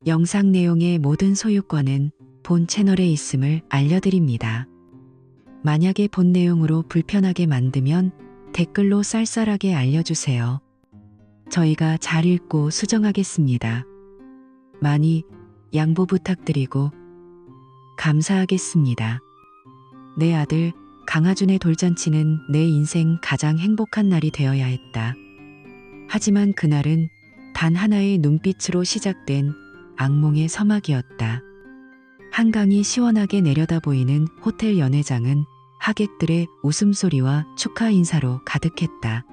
영상 내용의 모든 소유권은 본 채널에 있음을 알려드립니다. 만약에 본 내용으로 불편하게 만들면 댓글로 쌀쌀하게 알려주세요. 저희가 잘 읽고 수정하겠습니다. 많이 양보 부탁드리고 감사하겠습니다. 내 아들 강하준의 돌잔치는 내 인생 가장 행복한 날이 되어야 했다. 하지만 그날은 단 하나의 눈빛으로 시작된 악몽의 서막이었다. 한강이 시원하게 내려다 보이는 호텔 연회장은 하객들의 웃음소리와 축하 인사로 가득했다.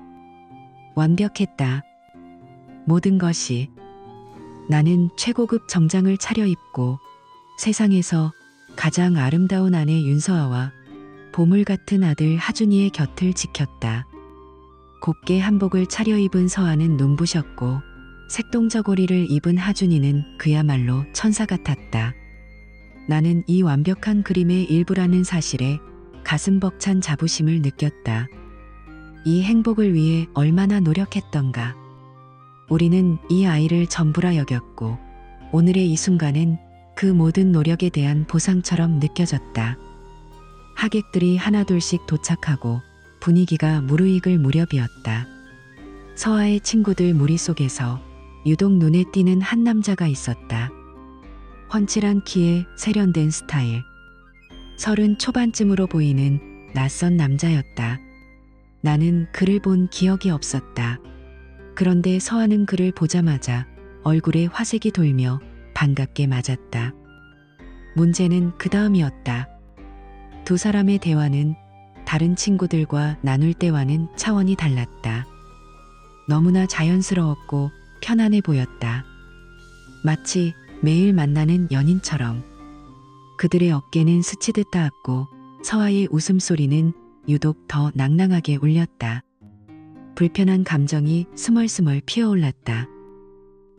완벽했다. 모든 것이. 나는 최고급 정장을 차려입고 세상에서 가장 아름다운 아내 윤서아와 보물 같은 아들 하준이의 곁을 지켰다. 곱게 한복을 차려입은 서아는 눈부셨고 색동저고리를 입은 하준이는 그야말로 천사 같았다. 나는 이 완벽한 그림의 일부라는 사실에 가슴 벅찬 자부심을 느꼈다. 이 행복을 위해 얼마나 노력했던가. 우리는 이 아이를 전부라 여겼고 오늘의 이 순간은 그 모든 노력에 대한 보상처럼 느껴졌다. 하객들이 하나둘씩 도착하고 분위기가 무르익을 무렵이었다. 서아의 친구들 무리 속에서 유독 눈에 띄는 한 남자가 있었다. 훤칠한 키에 세련된 스타일. 30 초반쯤으로 보이는 낯선 남자였다. 나는 그를 본 기억이 없었다. 그런데 서아는 그를 보자마자 얼굴에 화색이 돌며 반갑게 맞았다. 문제는 그 다음이었다. 두 사람의 대화는 다른 친구들과 나눌 때와는 차원이 달랐다. 너무나 자연스러웠고 편안해 보였다. 마치 매일 만나는 연인처럼. 그들의 어깨는 스치듯 닿았고 서아의 웃음소리는 유독 더 낭낭하게 울렸다. 불편한 감정이 스멀스멀 피어올랐다.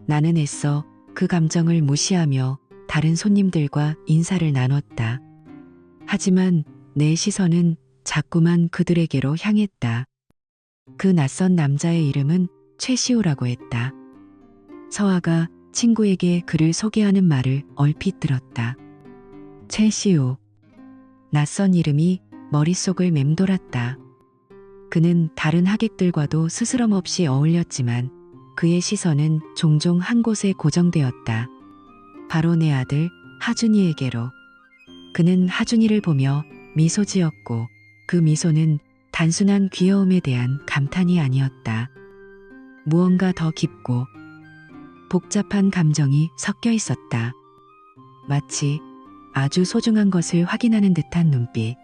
나는 애써 그 감정을 무시하며 다른 손님들과 인사를 나눴다. 하지만 내 시선은 자꾸만 그들에게로 향했다. 그 낯선 남자의 이름은 최시우라고 했다. 서아가 친구에게 그를 소개하는 말을 얼핏 들었다. 최시우. 낯선 이름이 머릿속을 맴돌았다. 그는 다른 하객들과도 스스럼 없이 어울렸지만 그의 시선은 종종 한 곳에 고정되었다. 바로 내 아들 하준이에게로. 그는 하준이를 보며 미소 지었고 그 미소는 단순한 귀여움에 대한 감탄이 아니었다. 무언가 더 깊고 복잡한 감정이 섞여 있었다. 마치 아주 소중한 것을 확인하는 듯한 눈빛.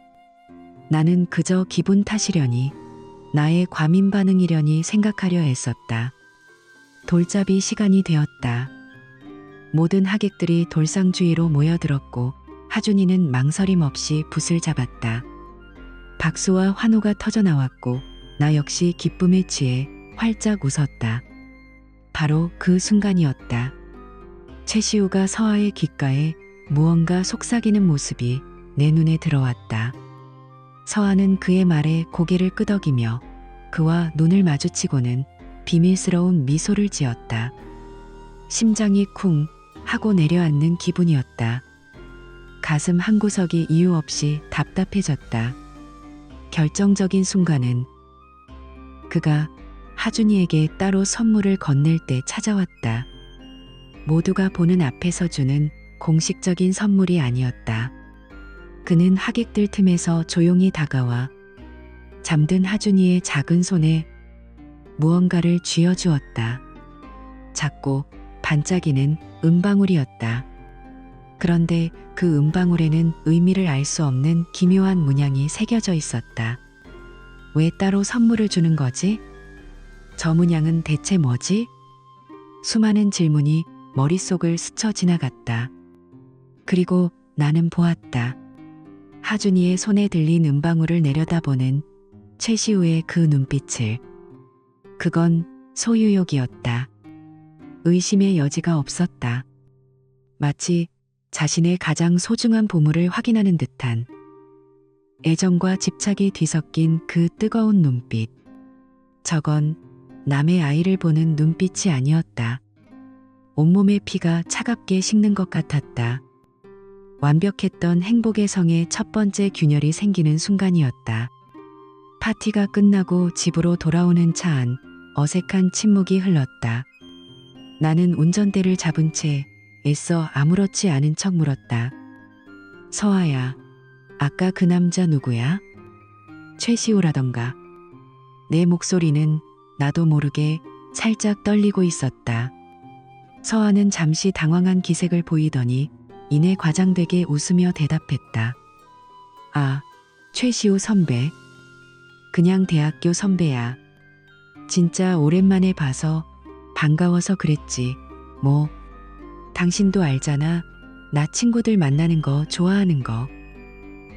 나는 그저 기분 탓이려니, 나의 과민 반응이려니 생각하려 애썼다. 돌잡이 시간이 되었다. 모든 하객들이 돌상 주위로 모여들었고 하준이는 망설임 없이 붓을 잡았다. 박수와 환호가 터져나왔고 나 역시 기쁨에 취해 활짝 웃었다. 바로 그 순간이었다. 최시우가 서아의 귓가에 무언가 속삭이는 모습이 내 눈에 들어왔다. 서아는 그의 말에 고개를 끄덕이며 그와 눈을 마주치고는 비밀스러운 미소를 지었다. 심장이 쿵 하고 내려앉는 기분이었다. 가슴 한구석이 이유 없이 답답해졌다. 결정적인 순간은 그가 하준이에게 따로 선물을 건넬 때 찾아왔다. 모두가 보는 앞에서 주는 공식적인 선물이 아니었다. 그는 하객들 틈에서 조용히 다가와 잠든 하준이의 작은 손에 무언가를 쥐어주었다. 작고 반짝이는 은방울이었다. 그런데 그 은방울에는 의미를 알 수 없는 기묘한 문양이 새겨져 있었다. 왜 따로 선물을 주는 거지? 저 문양은 대체 뭐지? 수많은 질문이 머릿속을 스쳐 지나갔다. 그리고 나는 보았다. 하준이의 손에 들린 은방울을 내려다보는 최시우의 그 눈빛을. 그건 소유욕이었다. 의심의 여지가 없었다. 마치 자신의 가장 소중한 보물을 확인하는 듯한 애정과 집착이 뒤섞인 그 뜨거운 눈빛. 저건 남의 아이를 보는 눈빛이 아니었다. 온몸의 피가 차갑게 식는 것 같았다. 완벽했던 행복의 성에 첫 번째 균열이 생기는 순간이었다. 파티가 끝나고 집으로 돌아오는 차 안 어색한 침묵이 흘렀다. 나는 운전대를 잡은 채 애써 아무렇지 않은 척 물었다. 서아야, 아까 그 남자 누구야? 최시우라던가. 내 목소리는 나도 모르게 살짝 떨리고 있었다. 서아는 잠시 당황한 기색을 보이더니 이내 과장되게 웃으며 대답했다. 아, 최시우 선배. 그냥 대학교 선배야. 진짜 오랜만에 봐서 반가워서 그랬지. 뭐, 당신도 알잖아. 나 친구들 만나는 거 좋아하는 거.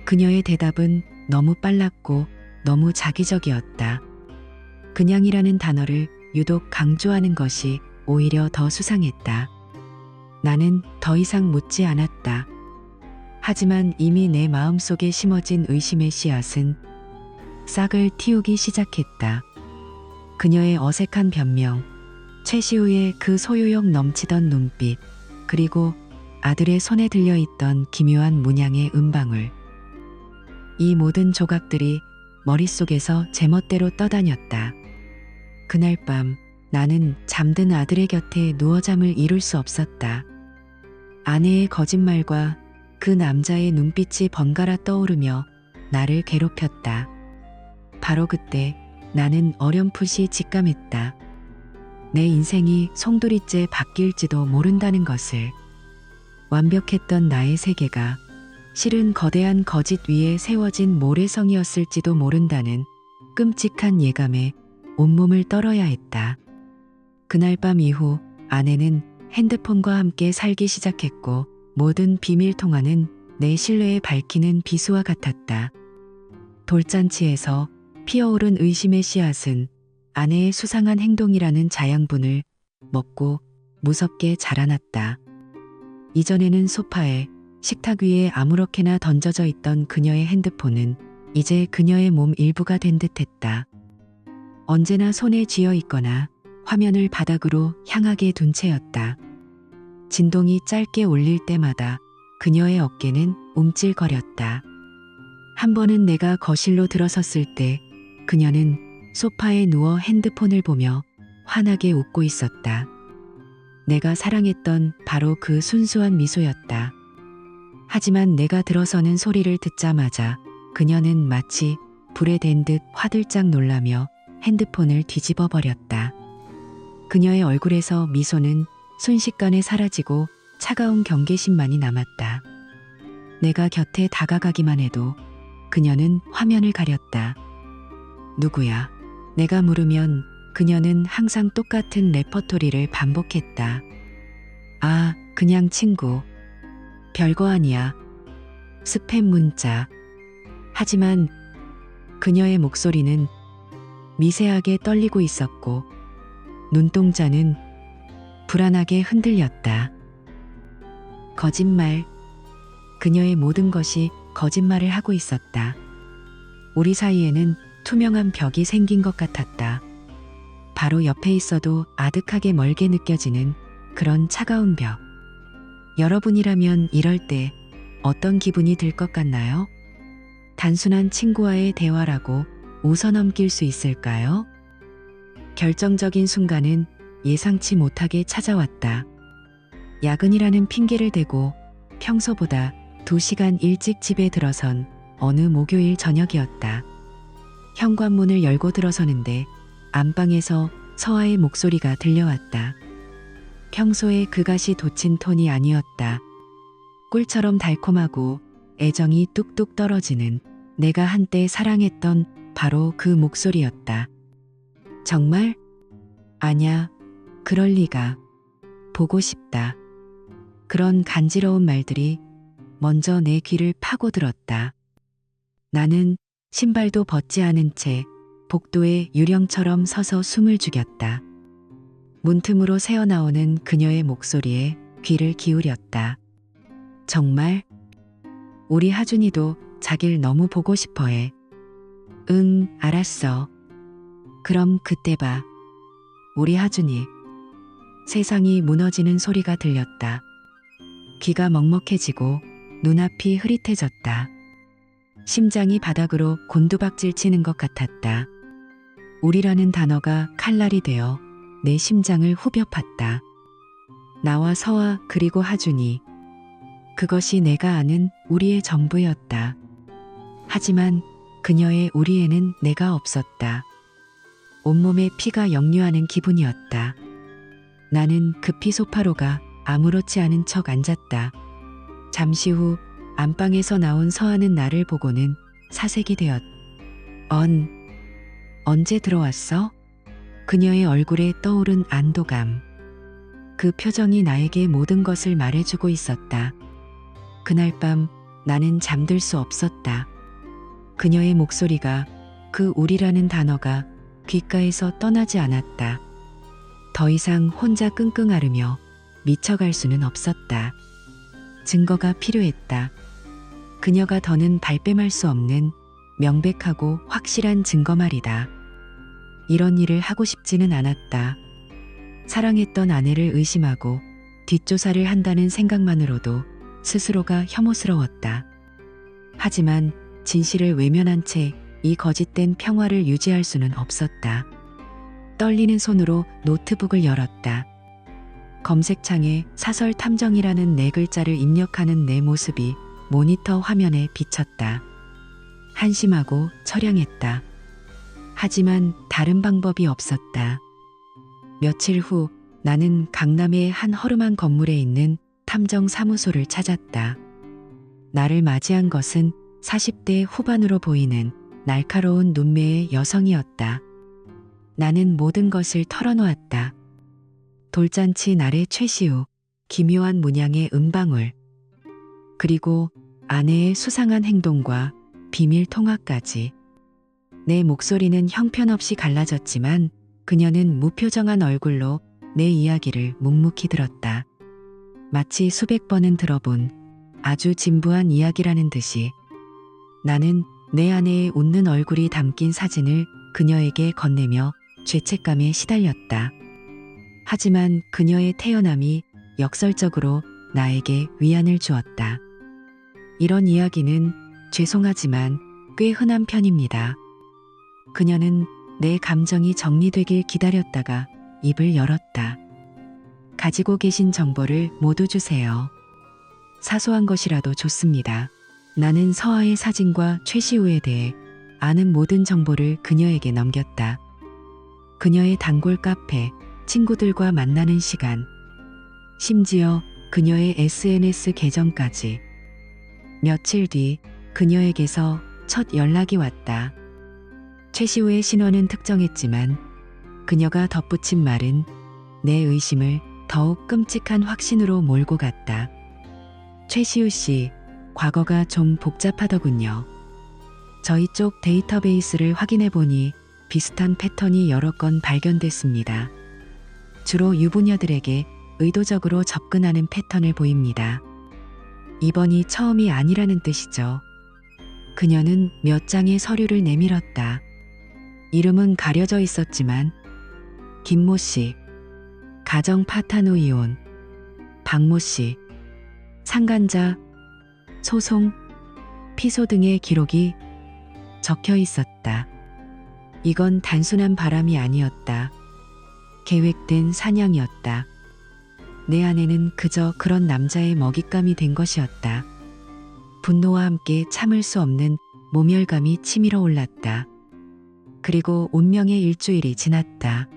그녀의 대답은 너무 빨랐고 너무 자기적이었다. 그냥이라는 단어를 유독 강조하는 것이 오히려 더 수상했다. 나는 더 이상 묻지 않았다. 하지만 이미 내 마음속에 심어진 의심의 씨앗은 싹을 틔우기 시작했다. 그녀의 어색한 변명, 최시우의 그 소유욕 넘치던 눈빛, 그리고 아들의 손에 들려있던 기묘한 문양의 음방울. 이 모든 조각들이 머릿속에서 제멋대로 떠다녔다. 그날 밤 나는 잠든 아들의 곁에 누워 잠을 이룰 수 없었다. 아내의 거짓말과 그 남자의 눈빛이 번갈아 떠오르며 나를 괴롭혔다. 바로 그때 나는 어렴풋이 직감했다. 내 인생이 송두리째 바뀔지도 모른다는 것을. 완벽했던 나의 세계가 실은 거대한 거짓 위에 세워진 모래성이었을지도 모른다는 끔찍한 예감에 온몸을 떨어야 했다. 그날 밤 이후 아내는 핸드폰과 함께 살기 시작했고 모든 비밀 통화는 내 신뢰에 밝히는 비수와 같았다. 돌잔치에서 피어오른 의심의 씨앗은 아내의 수상한 행동이라는 자양분을 먹고 무섭게 자라났다. 이전에는 소파에 식탁 위에 아무렇게나 던져져 있던 그녀의 핸드폰은 이제 그녀의 몸 일부가 된 듯했다. 언제나 손에 쥐어 있거나 화면을 바닥으로 향하게 둔 채였다. 진동이 짧게 울릴 때마다 그녀의 어깨는 움찔거렸다. 한 번은 내가 거실로 들어섰을 때 그녀는 소파에 누워 핸드폰을 보며 환하게 웃고 있었다. 내가 사랑했던 바로 그 순수한 미소였다. 하지만 내가 들어서는 소리를 듣자마자 그녀는 마치 불에 댄 듯 화들짝 놀라며 핸드폰을 뒤집어 버렸다. 그녀의 얼굴에서 미소는 순식간에 사라지고 차가운 경계심만이 남았다. 내가 곁에 다가가기만 해도 그녀는 화면을 가렸다. 누구야? 내가 물으면 그녀는 항상 똑같은 레퍼토리를 반복했다. 아, 그냥 친구. 별거 아니야. 스팸 문자. 하지만 그녀의 목소리는 미세하게 떨리고 있었고 눈동자는 불안하게 흔들렸다. 거짓말. 그녀의 모든 것이 거짓말을 하고 있었다. 우리 사이에는 투명한 벽이 생긴 것 같았다. 바로 옆에 있어도 아득하게 멀게 느껴지는 그런 차가운 벽. 여러분이라면 이럴 때 어떤 기분이 들 것 같나요? 단순한 친구와의 대화라고 웃어넘길 수 있을까요? 결정적인 순간은 예상치 못하게 찾아왔다. 야근이라는 핑계를 대고 평소보다 2시간 일찍 집에 들어선 어느 목요일 저녁이었다. 현관문을 열고 들어서는데 안방에서 서아의 목소리가 들려왔다. 평소에 그것이 돋친 톤이 아니었다. 꿀처럼 달콤하고 애정이 뚝뚝 떨어지는 내가 한때 사랑했던 바로 그 목소리였다. 정말? 아냐, 그럴 리가. 보고 싶다. 그런 간지러운 말들이 먼저 내 귀를 파고들었다. 나는 신발도 벗지 않은 채 복도에 유령처럼 서서 숨을 죽였다. 문틈으로 새어나오는 그녀의 목소리에 귀를 기울였다. 정말? 우리 하준이도 자길 너무 보고 싶어해. 응, 알았어. 그럼 그때 봐. 우리 하준이. 세상이 무너지는 소리가 들렸다. 귀가 먹먹해지고 눈앞이 흐릿해졌다. 심장이 바닥으로 곤두박질 치는 것 같았다. 우리라는 단어가 칼날이 되어 내 심장을 후벼 팠다. 나와 서아 그리고 하준이. 그것이 내가 아는 우리의 전부였다. 하지만 그녀의 우리에는 내가 없었다. 온몸에 피가 역류하는 기분이었다. 나는 급히 소파로가 아무렇지 않은 척 앉았다. 잠시 후 안방에서 나온 서아는 나를 보고는 사색이 되었다. 언제 들어왔어? 그녀의 얼굴에 떠오른 안도감. 그 표정이 나에게 모든 것을 말해주고 있었다. 그날 밤 나는 잠들 수 없었다. 그녀의 목소리가, 그 우리라는 단어가 귓가에서 떠나지 않았다. 더 이상 혼자 끙끙 앓으며 미쳐갈 수는 없었다. 증거가 필요했다. 그녀가 더는 발뺌할 수 없는 명백하고 확실한 증거 말이다. 이런 일을 하고 싶지는 않았다. 사랑했던 아내를 의심하고 뒷조사를 한다는 생각만으로도 스스로가 혐오스러웠다. 하지만 진실을 외면한 채 이 거짓된 평화를 유지할 수는 없었다. 떨리는 손으로 노트북을 열었다. 검색창에 사설 탐정이라는 네 글자를 입력하는 내 모습이 모니터 화면에 비쳤다. 한심하고 처량했다. 하지만 다른 방법이 없었다. 며칠 후 나는 강남의 한 허름한 건물에 있는 탐정 사무소를 찾았다. 나를 맞이한 것은 40대 후반으로 보이는 날카로운 눈매의 여성이었다. 나는 모든 것을 털어놓았다. 돌잔치 날의 최시우, 기묘한 문양의 음방울, 그리고 아내의 수상한 행동과 비밀 통화까지. 내 목소리는 형편없이 갈라졌지만 그녀는 무표정한 얼굴로 내 이야기를 묵묵히 들었다. 마치 수백 번은 들어본 아주 진부한 이야기라는 듯이. 나는 내 아내의 웃는 얼굴이 담긴 사진을 그녀에게 건네며 죄책감에 시달렸다. 하지만 그녀의 태어남이 역설적으로 나에게 위안을 주었다. 이런 이야기는 죄송하지만 꽤 흔한 편입니다. 그녀는 내 감정이 정리되길 기다렸다가 입을 열었다. 가지고 계신 정보를 모두 주세요. 사소한 것이라도 좋습니다. 나는 서아의 사진과 최시우에 대해 아는 모든 정보를 그녀에게 넘겼다. 그녀의 단골 카페, 친구들과 만나는 시간, 심지어 그녀의 SNS 계정까지. 며칠 뒤 그녀에게서 첫 연락이 왔다. 최시우의 신원은 특정했지만 그녀가 덧붙인 말은 내 의심을 더욱 끔찍한 확신으로 몰고 갔다. 최시우 씨, 과거가 좀 복잡하더군요. 저희 쪽 데이터베이스를 확인해 보니 비슷한 패턴이 여러 건 발견됐습니다. 주로 유부녀들에게 의도적으로 접근하는 패턴을 보입니다. 이번이 처음이 아니라는 뜻이죠. 그녀는 몇 장의 서류를 내밀었다. 이름은 가려져 있었지만 김모 씨, 가정 파탄 후 이혼, 박모 씨, 상간자, 소송, 피소 등의 기록이 적혀 있었다. 이건 단순한 바람이 아니었다. 계획된 사냥이었다. 내 아내는 그저 그런 남자의 먹잇감이 된 것이었다. 분노와 함께 참을 수 없는 모멸감이 치밀어 올랐다. 그리고 운명의 일주일이 지났다.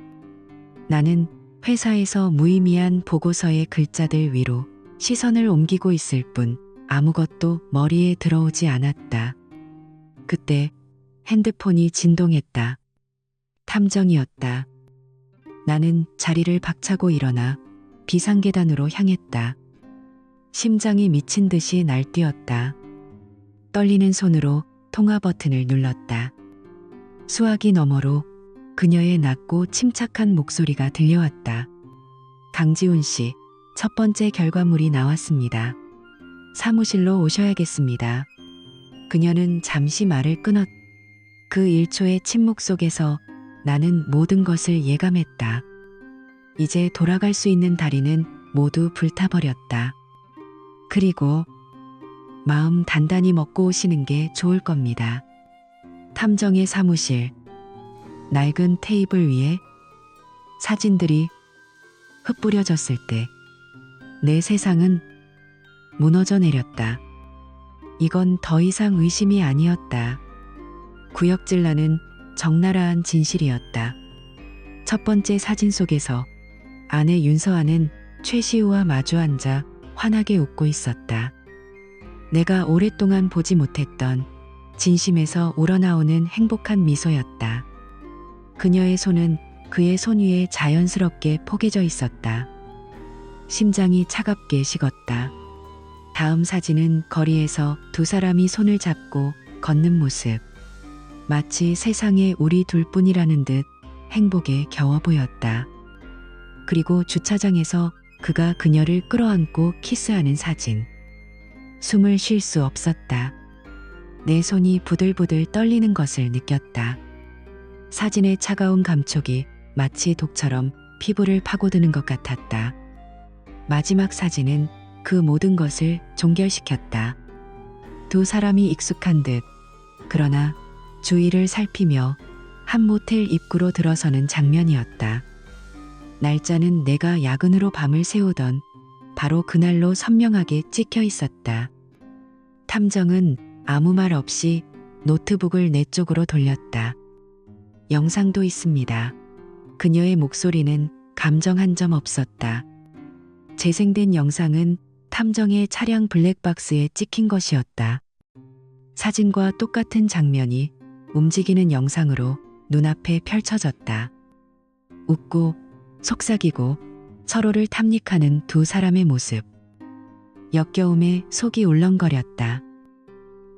나는 회사에서 무의미한 보고서의 글자들 위로 시선을 옮기고 있을 뿐 아무것도 머리에 들어오지 않았다. 그때 핸드폰이 진동했다. 탐정이었다. 나는 자리를 박차고 일어나 비상계단으로 향했다. 심장이 미친 듯이 날뛰었다. 떨리는 손으로 통화 버튼을 눌렀다. 수화기 너머로 그녀의 낮고 침착한 목소리가 들려왔다. 강지훈 씨, 첫 번째 결과물이 나왔습니다. 사무실로 오셔야겠습니다. 그녀는 잠시 말을 끊었다. 그 1초의 침묵 속에서 나는 모든 것을 예감했다. 이제 돌아갈 수 있는 다리는 모두 불타버렸다. 그리고 마음 단단히 먹고 오시는 게 좋을 겁니다. 탐정의 사무실. 낡은 테이블 위에 사진들이 흩뿌려졌을 때 내 세상은 무너져 내렸다. 이건 더 이상 의심이 아니었다. 구역질 나는 적나라한 진실이었다. 첫 번째 사진 속에서 아내 윤서아는 최시우와 마주 앉아 환하게 웃고 있었다. 내가 오랫동안 보지 못했던 진심에서 우러나오는 행복한 미소였다. 그녀의 손은 그의 손 위에 자연스럽게 포개져 있었다. 심장이 차갑게 식었다. 다음 사진은 거리에서 두 사람이 손을 잡고 걷는 모습. 마치 세상에 우리 둘뿐이라는 듯 행복에 겨워 보였다. 그리고 주차장에서 그가 그녀를 끌어안고 키스하는 사진. 숨을 쉴 수 없었다. 내 손이 부들부들 떨리는 것을 느꼈다. 사진의 차가운 감촉이 마치 독처럼 피부를 파고드는 것 같았다. 마지막 사진은 그 모든 것을 종결시켰다. 두 사람이 익숙한 듯, 그러나 주위를 살피며 한 모텔 입구로 들어서는 장면이었다. 날짜는 내가 야근으로 밤을 새우던 바로 그날로 선명하게 찍혀 있었다. 탐정은 아무 말 없이 노트북을 내 쪽으로 돌렸다. 영상도 있습니다. 그녀의 목소리는 감정 한 점 없었다. 재생된 영상은 탐정의 차량 블랙박스에 찍힌 것이었다. 사진과 똑같은 장면이 움직이는 영상으로 눈앞에 펼쳐졌다. 웃고 속삭이고 서로를 탐닉하는 두 사람의 모습. 역겨움에 속이 울렁거렸다.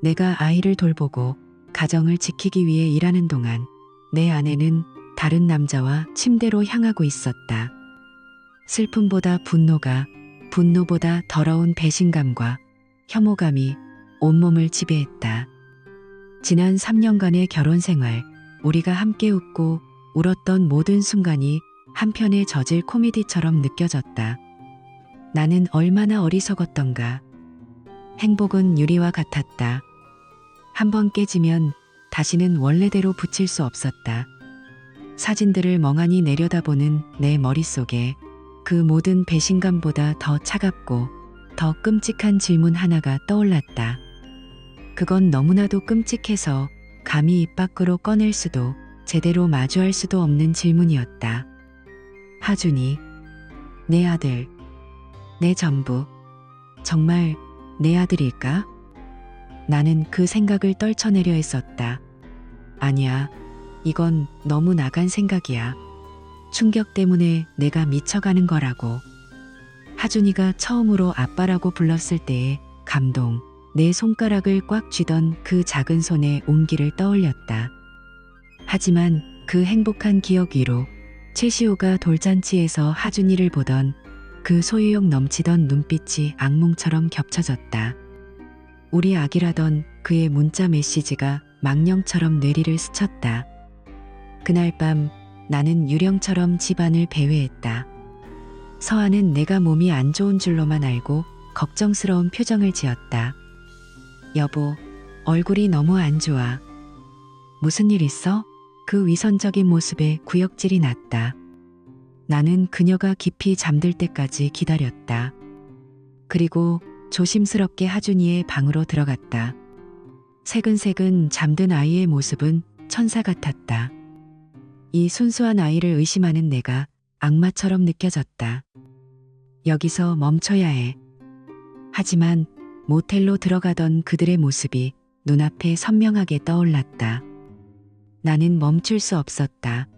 내가 아이를 돌보고 가정을 지키기 위해 일하는 동안 내 아내는 다른 남자와 침대로 향하고 있었다. 슬픔보다 분노가, 분노보다 더러운 배신감과 혐오감이 온몸을 지배했다. 지난 3년간의 결혼 생활, 우리가 함께 웃고 울었던 모든 순간이 한편의 저질 코미디처럼 느껴졌다. 나는 얼마나 어리석었던가. 행복은 유리와 같았다. 한번 깨지면 다시는 원래대로 붙일 수 없었다. 사진들을 멍하니 내려다보는 내 머릿속에 그 모든 배신감보다 더 차갑고 더 끔찍한 질문 하나가 떠올랐다. 그건 너무나도 끔찍해서 감히 입 밖으로 꺼낼 수도 제대로 마주할 수도 없는 질문이었다. 하준이, 내 아들, 내 전부, 정말 내 아들일까? 나는 그 생각을 떨쳐내려 했었다. 아니야, 이건 너무 나간 생각이야. 충격 때문에 내가 미쳐가는 거라고. 하준이가 처음으로 아빠라고 불렀을 때의 감동, 내 손가락을 꽉 쥐던 그 작은 손의 온기를 떠올렸다. 하지만 그 행복한 기억 위로 최시호가 돌잔치에서 하준이를 보던 그 소유욕 넘치던 눈빛이 악몽처럼 겹쳐졌다. 우리 아기라던 그의 문자 메시지가 망령처럼 뇌리를 스쳤다. 그날 밤 나는 유령처럼 집안을 배회했다. 서아는 내가 몸이 안 좋은 줄로만 알고 걱정스러운 표정을 지었다. 여보, 얼굴이 너무 안 좋아. 무슨 일 있어? 그 위선적인 모습에 구역질이 났다. 나는 그녀가 깊이 잠들 때까지 기다렸다. 그리고 조심스럽게 하준이의 방으로 들어갔다. 새근새근 잠든 아이의 모습은 천사 같았다. 이 순수한 아이를 의심하는 내가 악마처럼 느껴졌다. 여기서 멈춰야 해. 하지만 모텔로 들어가던 그들의 모습이 눈앞에 선명하게 떠올랐다. 나는 멈출 수 없었다.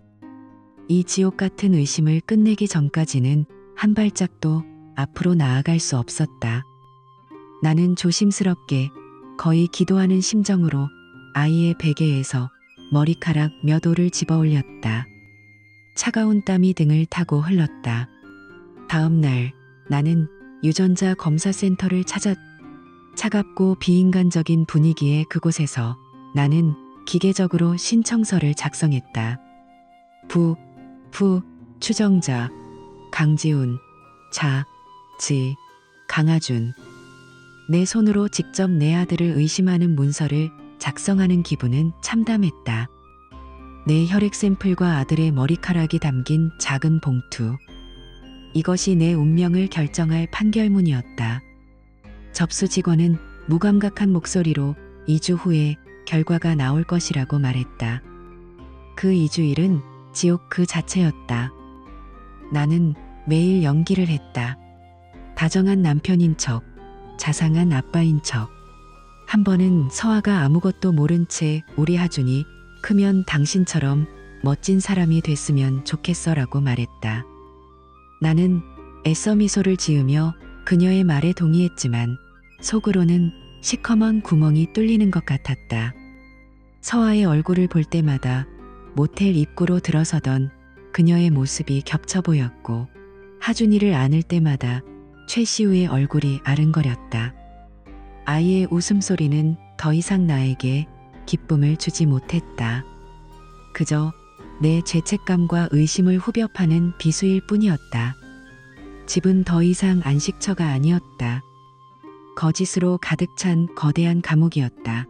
이 지옥 같은 의심을 끝내기 전까지는 한 발짝도 앞으로 나아갈 수 없었다. 나는 조심스럽게 거의 기도하는 심정으로 아이의 베개에서 머리카락 몇 올을 집어 올렸다. 차가운 땀이 등을 타고 흘렀다. 다음 날 나는 유전자 검사센터를 찾아 차갑고 비인간적인 분위기의 그곳에서 나는 기계적으로 신청서를 작성했다. 추정자, 강지훈, 강하준. 내 손으로 직접 내 아들을 의심하는 문서를 작성하는 기분은 참담했다. 내 혈액 샘플과 아들의 머리카락이 담긴 작은 봉투. 이것이 내 운명을 결정할 판결문이었다. 접수 직원은 무감각한 목소리로 2주 후에 결과가 나올 것이라고 말했다. 그 2주일은 지옥 그 자체였다. 나는 매일 연기를 했다. 다정한 남편인 척, 자상한 아빠인 척. 한 번은 서아가 아무것도 모른 채 우리 하준이 크면 당신처럼 멋진 사람이 됐으면 좋겠어라고 말했다. 나는 애써 미소를 지으며 그녀의 말에 동의했지만 속으로는 시커먼 구멍이 뚫리는 것 같았다. 서아의 얼굴을 볼 때마다 모텔 입구로 들어서던 그녀의 모습이 겹쳐 보였고 하준이를 안을 때마다 최시우의 얼굴이 아른거렸다. 아이의 웃음소리는 더 이상 나에게 기쁨을 주지 못했다. 그저 내 죄책감과 의심을 후벼 파는 비수일 뿐이었다. 집은 더 이상 안식처가 아니었다. 거짓으로 가득 찬 거대한 감옥이었다.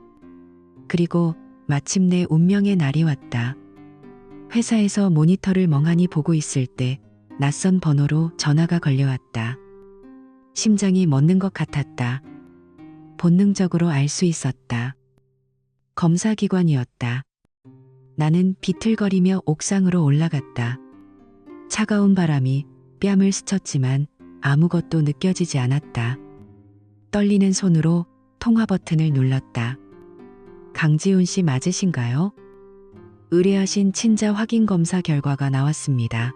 그리고 마침내 운명의 날이 왔다. 회사에서 모니터를 멍하니 보고 있을 때 낯선 번호로 전화가 걸려왔다. 심장이 멎는 것 같았다. 본능적으로 알 수 있었다. 검사기관이었다. 나는 비틀거리며 옥상으로 올라갔다. 차가운 바람이 뺨을 스쳤지만 아무것도 느껴지지 않았다. 떨리는 손으로 통화 버튼을 눌렀다. 강지훈 씨 맞으신가요? 의뢰하신 친자 확인 검사 결과가 나왔습니다.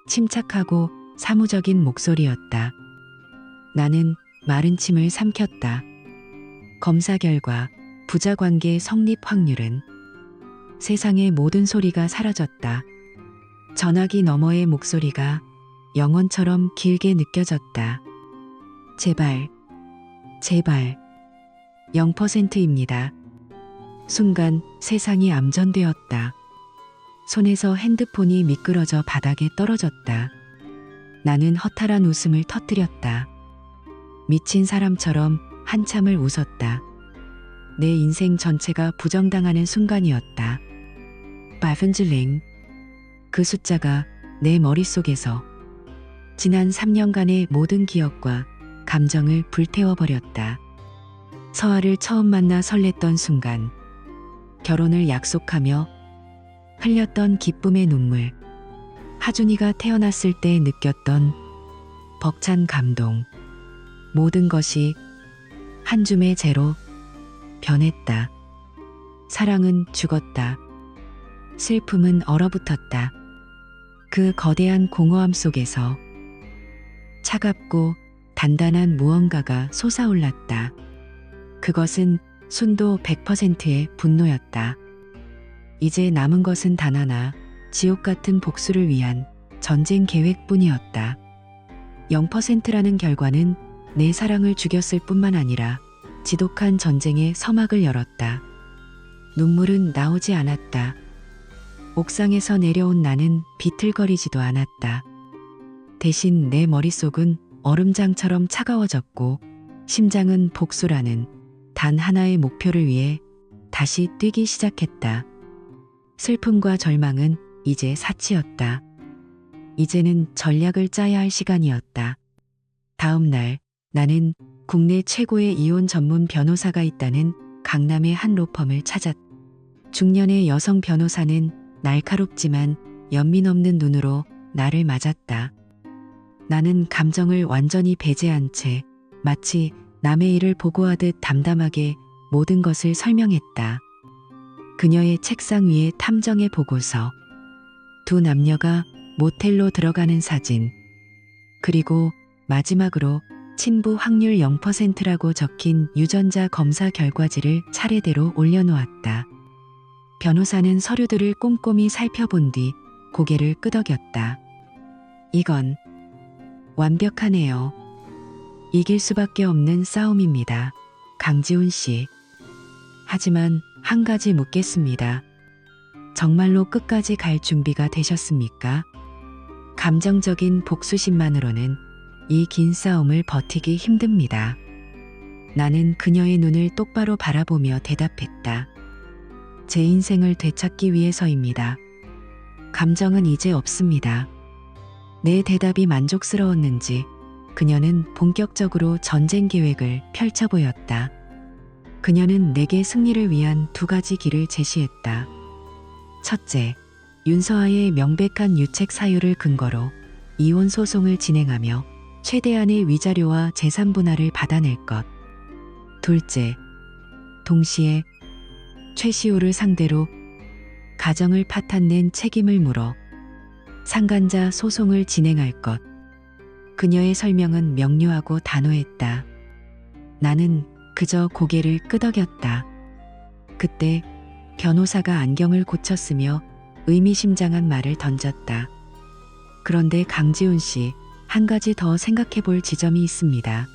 침착하고 사무적인 목소리였다. 나는 마른 침을 삼켰다. 검사 결과 부자관계 성립 확률은. 세상의 모든 소리가 사라졌다. 전화기 너머의 목소리가 영원처럼 길게 느껴졌다. 제발, 제발. 0%입니다. 순간 세상이 암전되었다. 손에서 핸드폰이 미끄러져 바닥에 떨어졌다. 나는 허탈한 웃음을 터뜨렸다. 미친 사람처럼 한참을 웃었다. 내 인생 전체가 부정당하는 순간이었다. 바븐즐랭. 그 숫자가 내 머릿속에서 지난 3년간의 모든 기억과 감정을 불태워버렸다. 서아를 처음 만나 설렜던 순간, 결혼을 약속하며 흘렸던 기쁨의 눈물, 하준이가 태어났을 때 느꼈던 벅찬 감동, 모든 것이 한 줌의 재로 변했다. 사랑은 죽었다. 슬픔은 얼어붙었다. 그 거대한 공허함 속에서 차갑고 단단한 무언가가 솟아올랐다. 그것은 순도 100%의 분노였다. 이제 남은 것은 단 하나, 지옥 같은 복수를 위한 전쟁 계획뿐이었다. 0%라는 결과는 내 사랑을 죽였을 뿐만 아니라 지독한 전쟁의 서막을 열었다. 눈물은 나오지 않았다. 옥상에서 내려온 나는 비틀거리지도 않았다. 대신 내 머릿속은 얼음장처럼 차가워졌고 심장은 복수라는 단 하나의 목표를 위해 다시 뛰기 시작했다. 슬픔과 절망은 이제 사치였다. 이제는 전략을 짜야 할 시간이었다. 다음 날 나는 국내 최고의 이혼 전문 변호사가 있다는 강남의 한 로펌을 찾았다. 중년의 여성 변호사는 날카롭지만 연민 없는 눈으로 나를 맞았다. 나는 감정을 완전히 배제한 채 마치 남의 일을 보고하듯 담담하게 모든 것을 설명했다. 그녀의 책상 위에 탐정의 보고서, 두 남녀가 모텔로 들어가는 사진, 그리고 마지막으로 친부 확률 0%라고 적힌 유전자 검사 결과지를 차례대로 올려놓았다. 변호사는 서류들을 꼼꼼히 살펴본 뒤 고개를 끄덕였다. 이건 완벽하네요. 이길 수밖에 없는 싸움입니다. 강지훈 씨. 하지만 한 가지 묻겠습니다. 정말로 끝까지 갈 준비가 되셨습니까? 감정적인 복수심만으로는 이 긴 싸움을 버티기 힘듭니다. 나는 그녀의 눈을 똑바로 바라보며 대답했다. 제 인생을 되찾기 위해서입니다. 감정은 이제 없습니다. 내 대답이 만족스러웠는지 그녀는 본격적으로 전쟁 계획을 펼쳐 보였다. 그녀는 내게 승리를 위한 두 가지 길을 제시했다. 첫째, 윤서아의 명백한 유책 사유를 근거로 이혼 소송을 진행하며 최대한의 위자료와 재산 분할을 받아낼 것. 둘째, 동시에 최시호를 상대로 가정을 파탄낸 책임을 물어 상간자 소송을 진행할 것. 그녀의 설명은 명료하고 단호했다. 나는 그저 고개를 끄덕였다. 그때 변호사가 안경을 고쳤으며 의미심장한 말을 던졌다. 그런데 강지훈 씨, 한 가지 더 생각해 볼 지점이 있습니다.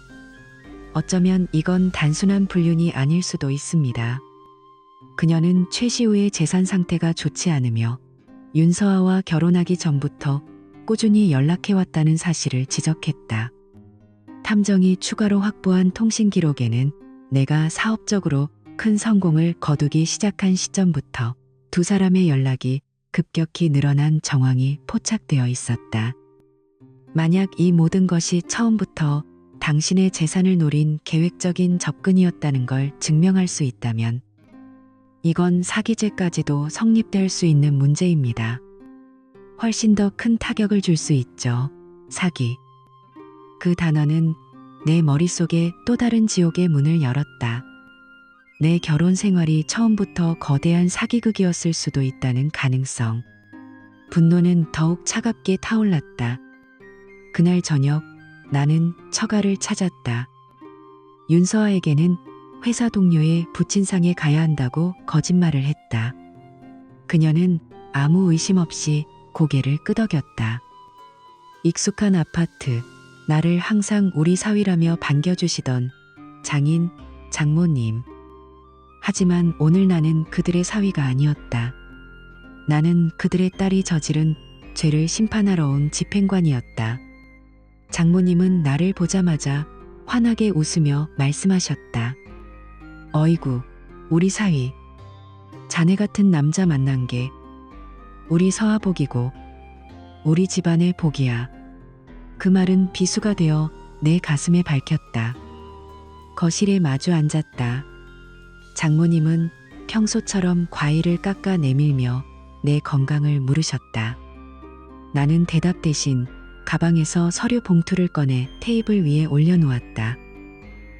어쩌면 이건 단순한 불륜이 아닐 수도 있습니다. 그녀는 최시우의 재산 상태가 좋지 않으며 윤서아와 결혼하기 전부터 꾸준히 연락해왔다는 사실을 지적했다. 탐정이 추가로 확보한 통신 기록에는 내가 사업적으로 큰 성공을 거두기 시작한 시점부터 두 사람의 연락이 급격히 늘어난 정황이 포착되어 있었다. 만약 이 모든 것이 처음부터 당신의 재산을 노린 계획적인 접근이었다는 걸 증명할 수 있다면 이건 사기죄까지도 성립될 수 있는 문제입니다. 훨씬 더 큰 타격을 줄 수 있죠. 사기. 그 단어는 내 머릿속에 또 다른 지옥의 문을 열었다. 내 결혼 생활이 처음부터 거대한 사기극이었을 수도 있다는 가능성. 분노는 더욱 차갑게 타올랐다. 그날 저녁 나는 처가를 찾았다. 윤서아에게는 회사 동료의 부친상에 가야 한다고 거짓말을 했다. 그녀는 아무 의심 없이 고개를 끄덕였다. 익숙한 아파트, 나를 항상 우리 사위라며 반겨주시던 장인, 장모님. 하지만 오늘 나는 그들의 사위가 아니었다. 나는 그들의 딸이 저지른 죄를 심판하러 온 집행관이었다. 장모님은 나를 보자마자 환하게 웃으며 말씀하셨다. 어이구, 우리 사위. 자네 같은 남자 만난 게 우리 서아 복이고 우리 집안의 복이야. 그 말은 비수가 되어 내 가슴에 밝혔다. 거실에 마주 앉았다. 장모님은 평소처럼 과일을 깎아 내밀며 내 건강을 물으셨다. 나는 대답 대신 가방에서 서류 봉투를 꺼내 테이블 위에 올려놓았다.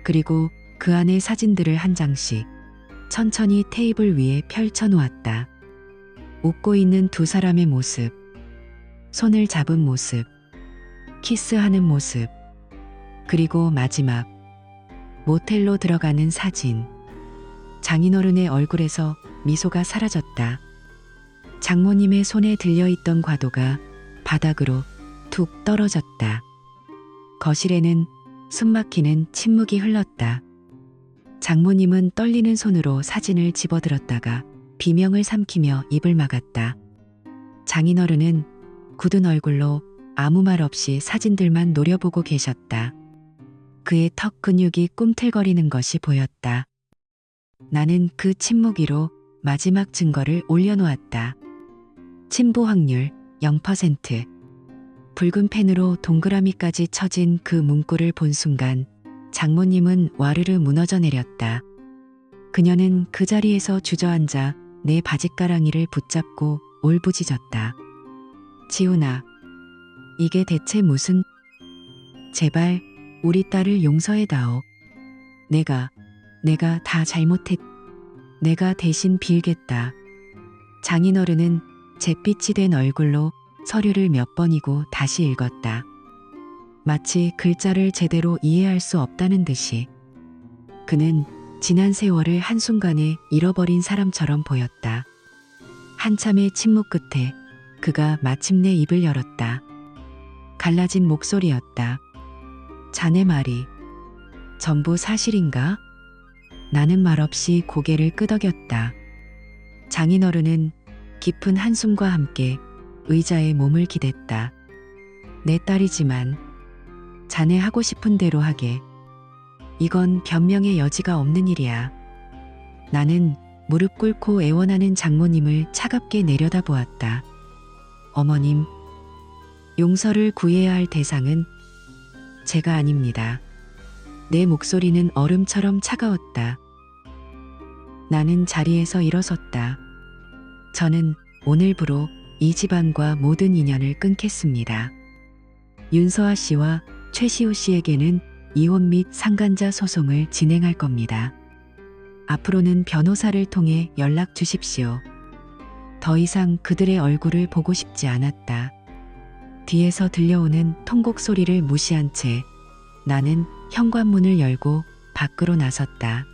그리고 그 안에 사진들을 한 장씩 천천히 테이블 위에 펼쳐놓았다. 웃고 있는 두 사람의 모습, 손을 잡은 모습, 키스하는 모습, 그리고 마지막 모텔로 들어가는 사진. 장인어른의 얼굴에서 미소가 사라졌다. 장모님의 손에 들려있던 과도가 바닥으로 툭 떨어졌다. 거실에는 숨막히는 침묵이 흘렀다. 장모님은 떨리는 손으로 사진을 집어들었다가 비명을 삼키며 입을 막았다. 장인어른은 굳은 얼굴로 아무 말 없이 사진들만 노려보고 계셨다. 그의 턱 근육이 꿈틀거리는 것이 보였다. 나는 그 침묵 위로 마지막 증거를 올려놓았다. 친부 확률 0%. 붉은 펜으로 동그라미까지 쳐진 그 문구를 본 순간 장모님은 와르르 무너져 내렸다. 그녀는 그 자리에서 주저앉아 내 바짓가랑이를 붙잡고 울부짖었다. 지훈아, 이게 대체 무슨... 제발 우리 딸을 용서해다오. 내가 다 잘못했... 내가 대신 빌겠다. 장인어른은 잿빛이 된 얼굴로 서류를 몇 번이고 다시 읽었다. 마치 글자를 제대로 이해할 수 없다는 듯이. 그는 지난 세월을 한순간에 잃어버린 사람처럼 보였다. 한참의 침묵 끝에 그가 마침내 입을 열었다. 갈라진 목소리였다. 자네 말이 전부 사실인가? 나는 말없이 고개를 끄덕였다. 장인어른은 깊은 한숨과 함께 의자에 몸을 기댔다. 내 딸이지만 자네 하고 싶은 대로 하게. 이건 변명의 여지가 없는 일이야. 나는 무릎 꿇고 애원하는 장모님을 차갑게 내려다보았다. 어머님, 용서를 구해야 할 대상은 제가 아닙니다. 내 목소리는 얼음처럼 차가웠다. 나는 자리에서 일어섰다. 저는 오늘부로 이 집안과 모든 인연을 끊겠습니다. 윤서아 씨와 최시호 씨에게는 이혼 및 상간자 소송을 진행할 겁니다. 앞으로는 변호사를 통해 연락 주십시오. 더 이상 그들의 얼굴을 보고 싶지 않았다. 뒤에서 들려오는 통곡 소리를 무시한 채 나는 현관문을 열고 밖으로 나섰다.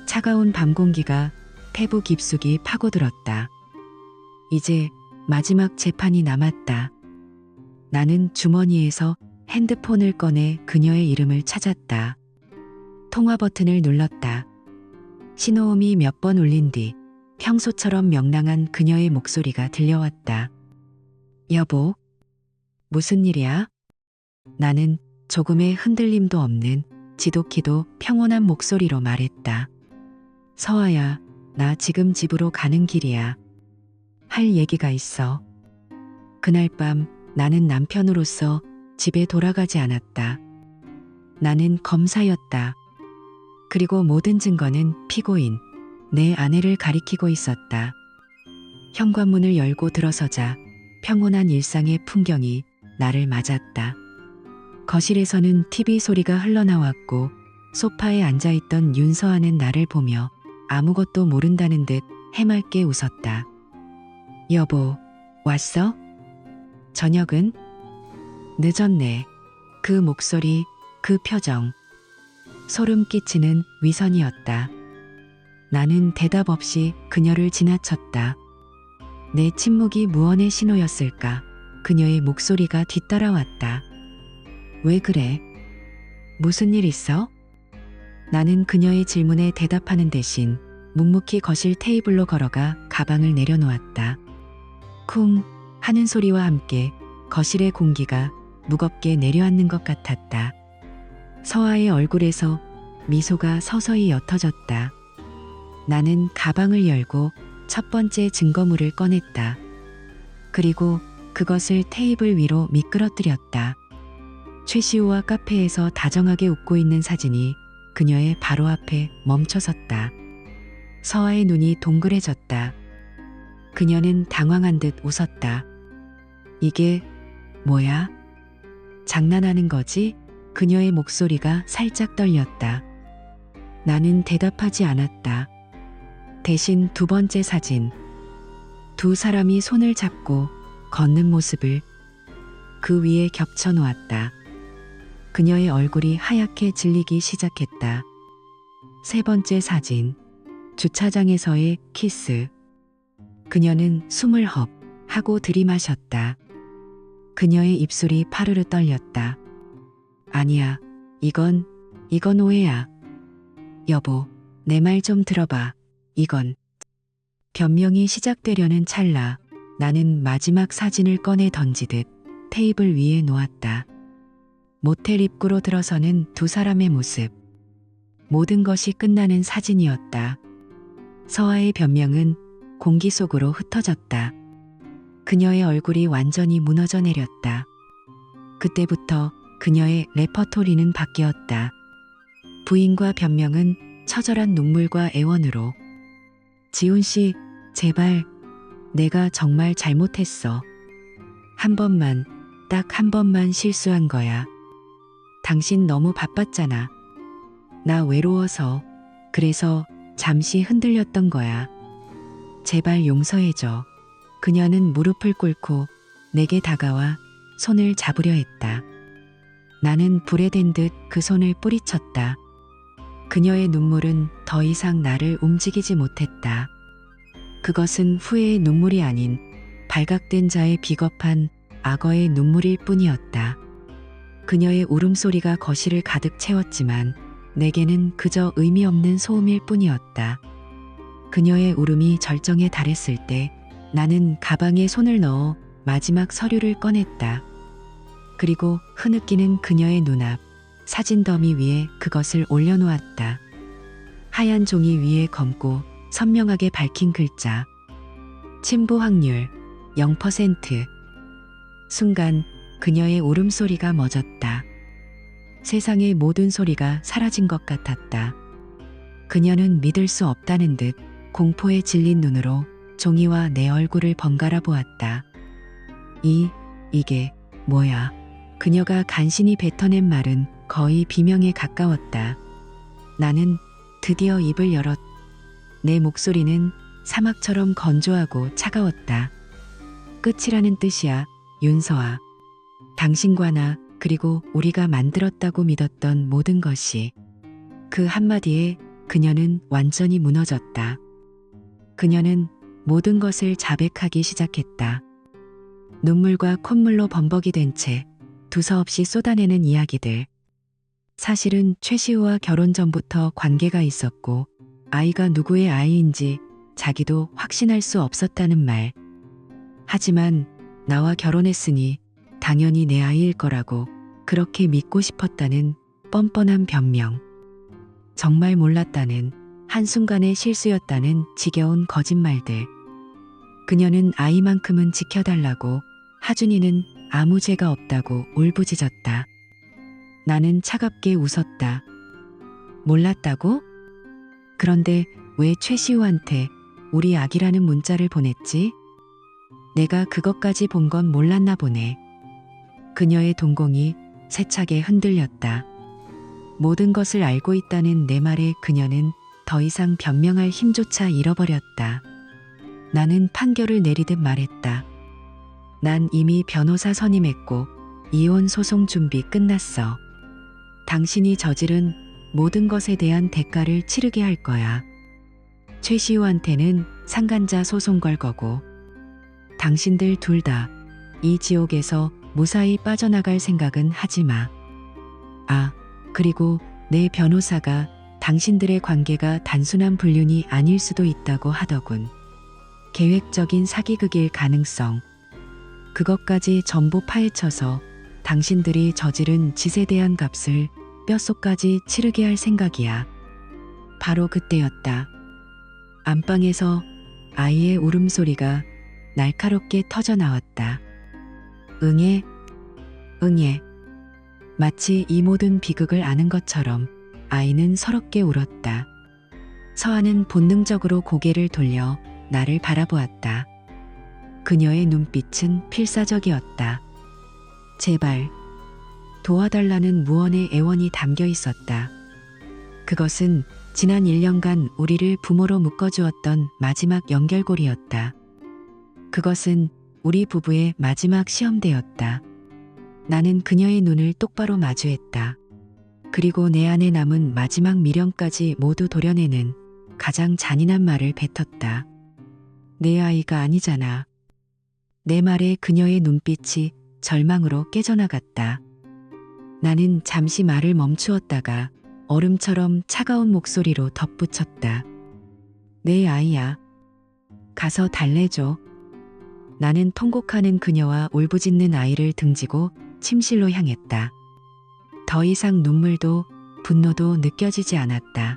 차가운 밤 공기가 태부 깊숙이 파고들었다. 이제 마지막 재판이 남았다. 나는 주머니에서 핸드폰을 꺼내 그녀의 이름을 찾았다. 통화 버튼을 눌렀다. 신호음이 몇 번 울린 뒤 평소처럼 명랑한 그녀의 목소리가 들려왔다. 여보, 무슨 일이야? 나는 조금의 흔들림도 없는 지독히도 평온한 목소리로 말했다. 서아야, 나 지금 집으로 가는 길이야. 할 얘기가 있어. 그날 밤 나는 남편으로서 집에 돌아가지 않았다. 나는 검사였다. 그리고 모든 증거는 피고인, 내 아내를 가리키고 있었다. 현관문을 열고 들어서자 평온한 일상의 풍경이 나를 맞았다. 거실에서는 TV 소리가 흘러나왔고 소파에 앉아있던 윤서아는 나를 보며 아무것도 모른다는 듯 해맑게 웃었다. 여보, 왔어? 저녁은? 늦었네. 그 목소리, 그 표정. 소름 끼치는 위선이었다. 나는 대답 없이 그녀를 지나쳤다. 내 침묵이 무언의 신호였을까? 그녀의 목소리가 뒤따라왔다. 왜 그래? 무슨 일 있어? 나는 그녀의 질문에 대답하는 대신 묵묵히 거실 테이블로 걸어가 가방을 내려놓았다. 쿵 하는 소리와 함께 거실의 공기가 무겁게 내려앉는 것 같았다. 서아의 얼굴에서 미소가 서서히 옅어졌다. 나는 가방을 열고 첫 번째 증거물을 꺼냈다. 그리고 그것을 테이블 위로 미끄러뜨렸다. 최시우와 카페에서 다정하게 웃고 있는 사진이 그녀의 바로 앞에 멈춰섰다. 서아의 눈이 동그래졌다. 그녀는 당황한 듯 웃었다. 이게 뭐야? 장난하는 거지? 그녀의 목소리가 살짝 떨렸다. 나는 대답하지 않았다. 대신 두 번째 사진. 두 사람이 손을 잡고 걷는 모습을 그 위에 겹쳐 놓았다. 그녀의 얼굴이 하얗게 질리기 시작했다. 세 번째 사진. 주차장에서의 키스. 그녀는 숨을 헙 하고 들이마셨다. 그녀의 입술이 파르르 떨렸다. 아니야, 이건 오해야. 여보, 내 말 좀 들어봐. 이건. 변명이 시작되려는 찰나 나는 마지막 사진을 꺼내 던지듯 테이블 위에 놓았다. 모텔 입구로 들어서는 두 사람의 모습. 모든 것이 끝나는 사진이었다. 서아의 변명은 공기 속으로 흩어졌다. 그녀의 얼굴이 완전히 무너져 내렸다. 그때부터 그녀의 레퍼토리는 바뀌었다. 부인과 변명은 처절한 눈물과 애원으로. 지훈 씨, 제발, 내가 정말 잘못했어. 한 번만, 딱 한 번만 실수한 거야. 당신 너무 바빴잖아. 나 외로워서, 그래서 잠시 흔들렸던 거야. 제발 용서해줘. 그녀는 무릎을 꿇고 내게 다가와 손을 잡으려 했다. 나는 불에 댄 듯 그 손을 뿌리쳤다. 그녀의 눈물은 더 이상 나를 움직이지 못했다. 그것은 후회의 눈물이 아닌 발각된 자의 비겁한 악어의 눈물일 뿐이었다. 그녀의 울음소리가 거실을 가득 채웠지만 내게는 그저 의미 없는 소음일 뿐이었다. 그녀의 울음이 절정에 달했을 때 나는 가방에 손을 넣어 마지막 서류를 꺼냈다. 그리고 흐느끼는 그녀의 눈앞 사진 더미 위에 그것을 올려놓았다. 하얀 종이 위에 검고 선명하게 밝힌 글자. 친부 확률 0%. 순간 그녀의 울음소리가 멎었다. 세상의 모든 소리가 사라진 것 같았다. 그녀는 믿을 수 없다는 듯 공포에 질린 눈으로 종이와 내 얼굴을 번갈아 보았다. 이게 뭐야? 그녀가 간신히 뱉어낸 말은 거의 비명에 가까웠다. 나는 드디어 입을 열었. 내 목소리는 사막처럼 건조하고 차가웠다. 끝이라는 뜻이야, 윤서아. 당신과 나, 그리고 우리가 만들었다고 믿었던 모든 것이. 그 한마디에 그녀는 완전히 무너졌다. 그녀는 모든 것을 자백하기 시작했다. 눈물과 콧물로 범벅이 된 채 두서없이 쏟아내는 이야기들. 사실은 최시우와 결혼 전부터 관계가 있었고 아이가 누구의 아이인지 자기도 확신할 수 없었다는 말. 하지만 나와 결혼했으니 당연히 내 아이일 거라고 그렇게 믿고 싶었다는 뻔뻔한 변명. 정말 몰랐다는, 한순간의 실수였다는 지겨운 거짓말들. 그녀는 아이만큼은 지켜달라고, 하준이는 아무 죄가 없다고 울부짖었다. 나는 차갑게 웃었다. 몰랐다고? 그런데 왜 최시우한테 우리 아기라는 문자를 보냈지? 내가 그것까지 본 건 몰랐나 보네. 그녀의 동공이 세차게 흔들렸다. 모든 것을 알고 있다는 내 말에 그녀는 더 이상 변명할 힘조차 잃어버렸다. 나는 판결을 내리듯 말했다. 난 이미 변호사 선임했고 이혼 소송 준비 끝났어. 당신이 저지른 모든 것에 대한 대가를 치르게 할 거야. 최시우한테는 상간자 소송 걸 거고 당신들 둘 다 이 지옥에서 무사히 빠져나갈 생각은 하지 마. 아, 그리고 내 변호사가 당신들의 관계가 단순한 불륜이 아닐 수도 있다고 하더군. 계획적인 사기극일 가능성. 그것까지 전부 파헤쳐서 당신들이 저지른 짓에 대한 값을 뼛속까지 치르게 할 생각이야. 바로 그때였다. 안방에서 아이의 울음소리가 날카롭게 터져나왔다. 응애, 응애. 마치 이 모든 비극을 아는 것처럼 아이는 서럽게 울었다. 서아는 본능적으로 고개를 돌려 나를 바라보았다. 그녀의 눈빛은 필사적이었다. 제발, 도와달라는 무언의 애원이 담겨 있었다. 그것은 지난 1년간 우리를 부모로 묶어주었던 마지막 연결고리였다. 그것은 우리 부부의 마지막 시험대였다. 나는 그녀의 눈을 똑바로 마주했다. 그리고 내 안에 남은 마지막 미련까지 모두 도려내는 가장 잔인한 말을 뱉었다. 내 아이가 아니잖아. 내 말에 그녀의 눈빛이 절망으로 깨져나갔다. 나는 잠시 말을 멈추었다가 얼음처럼 차가운 목소리로 덧붙였다. 내 아이야. 가서 달래줘. 나는 통곡하는 그녀와 울부짖는 아이를 등지고 침실로 향했다. 더 이상 눈물도 분노도 느껴지지 않았다.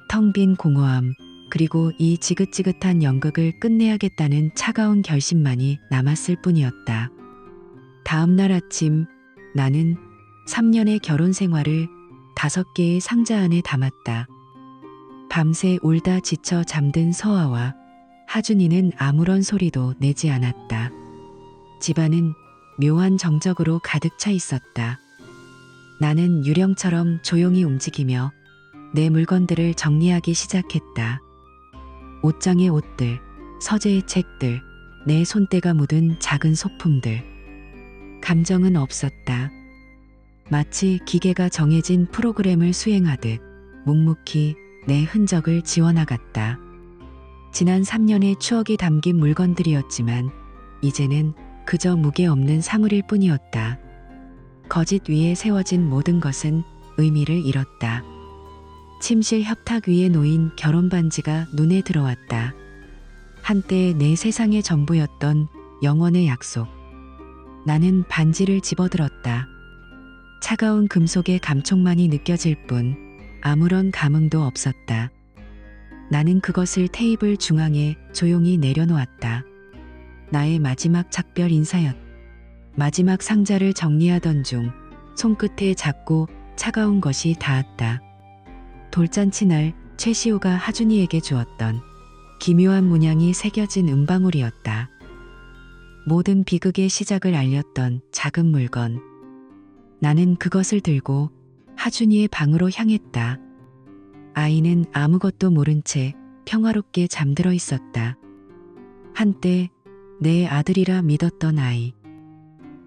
텅 빈 공허함, 그리고 이 지긋지긋한 연극을 끝내야겠다는 차가운 결심만이 남았을 뿐이었다. 다음 날 아침 나는 3년의 결혼 생활을 5개의 상자 안에 담았다. 밤새 울다 지쳐 잠든 서아와 하준이는 아무런 소리도 내지 않았다. 집안은 묘한 정적으로 가득 차 있었다. 나는 유령처럼 조용히 움직이며 내 물건들을 정리하기 시작했다. 옷장의 옷들, 서재의 책들, 내 손때가 묻은 작은 소품들. 감정은 없었다. 마치 기계가 정해진 프로그램을 수행하듯 묵묵히 내 흔적을 지워나갔다. 지난 3년의 추억이 담긴 물건들이었지만 이제는 그저 무게 없는 사물일 뿐이었다. 거짓 위에 세워진 모든 것은 의미를 잃었다. 침실 협탁 위에 놓인 결혼 반지가 눈에 들어왔다. 한때 내 세상의 전부였던 영원의 약속. 나는 반지를 집어들었다. 차가운 금속의 감촉만이 느껴질 뿐 아무런 감흥도 없었다. 나는 그것을 테이블 중앙에 조용히 내려놓았다. 나의 마지막 작별 인사였다. 마지막 상자를 정리하던 중 손끝에 작고 차가운 것이 닿았다. 돌잔치 날 최시호가 하준이에게 주었던 기묘한 문양이 새겨진 은방울이었다. 모든 비극의 시작을 알렸던 작은 물건. 나는 그것을 들고 하준이의 방으로 향했다. 아이는 아무것도 모른 채 평화롭게 잠들어 있었다. 한때 내 아들이라 믿었던 아이.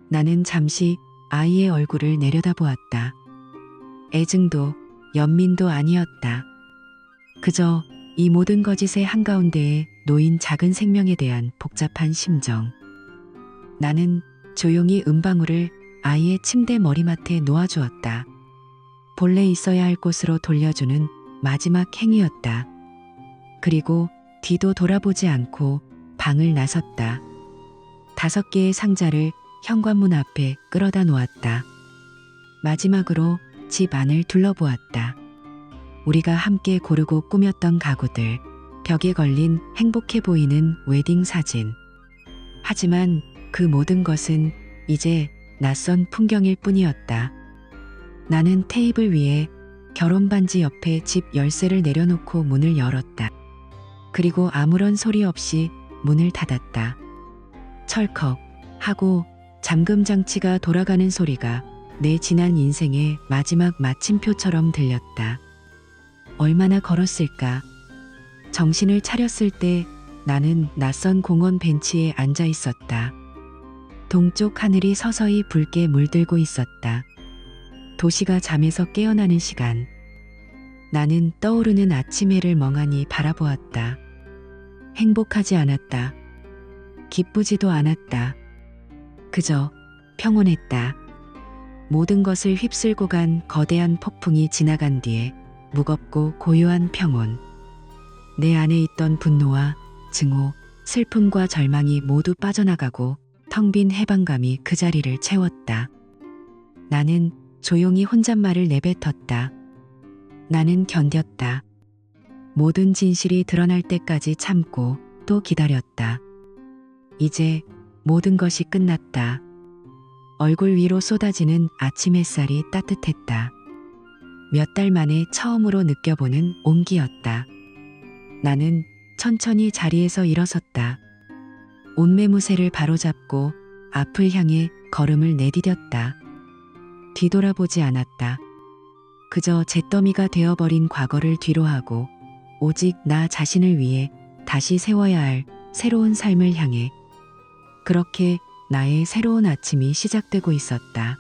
나는 잠시 아이의 얼굴을 내려다보았다. 애증도 연민도 아니었다. 그저 이 모든 거짓의 한가운데에 놓인 작은 생명에 대한 복잡한 심정. 나는 조용히 은방울을 아이의 침대 머리맡에 놓아주었다. 본래 있어야 할 곳으로 돌려주는 마지막 행위였다. 그리고 뒤도 돌아보지 않고 방을 나섰다. 5개의 상자를 현관문 앞에 끌어다 놓았다. 마지막으로 집 안을 둘러보았다. 우리가 함께 고르고 꾸몄던 가구들, 벽에 걸린 행복해 보이는 웨딩 사진. 하지만 그 모든 것은 이제 낯선 풍경일 뿐이었다. 나는 테이블 위에 결혼 반지 옆에 집 열쇠를 내려놓고 문을 열었다. 그리고 아무런 소리 없이 문을 닫았다. 철컥 하고 잠금 장치가 돌아가는 소리가 내 지난 인생의 마지막 마침표처럼 들렸다. 얼마나 걸었을까? 정신을 차렸을 때 나는 낯선 공원 벤치에 앉아 있었다. 동쪽 하늘이 서서히 붉게 물들고 있었다. 도시가 잠에서 깨어나는 시간. 나는 떠오르는 아침 해를 멍하니 바라보았다. 행복하지 않았다. 기쁘지도 않았다. 그저 평온했다. 모든 것을 휩쓸고 간 거대한 폭풍이 지나간 뒤에 무겁고 고요한 평온. 내 안에 있던 분노와 증오, 슬픔과 절망이 모두 빠져나가고 텅 빈 해방감이 그 자리를 채웠다. 나는 조용히 혼잣말을 내뱉었다. 나는 견뎠다. 모든 진실이 드러날 때까지 참고 또 기다렸다. 이제 모든 것이 끝났다. 얼굴 위로 쏟아지는 아침 햇살이 따뜻했다. 몇 달 만에 처음으로 느껴보는 온기였다. 나는 천천히 자리에서 일어섰다. 옷매무새를 바로잡고 앞을 향해 걸음을 내디뎠다. 뒤돌아보지 않았다. 그저 잿더미가 되어버린 과거를 뒤로하고 오직 나 자신을 위해 다시 세워야 할 새로운 삶을 향해. 그렇게 나의 새로운 아침이 시작되고 있었다.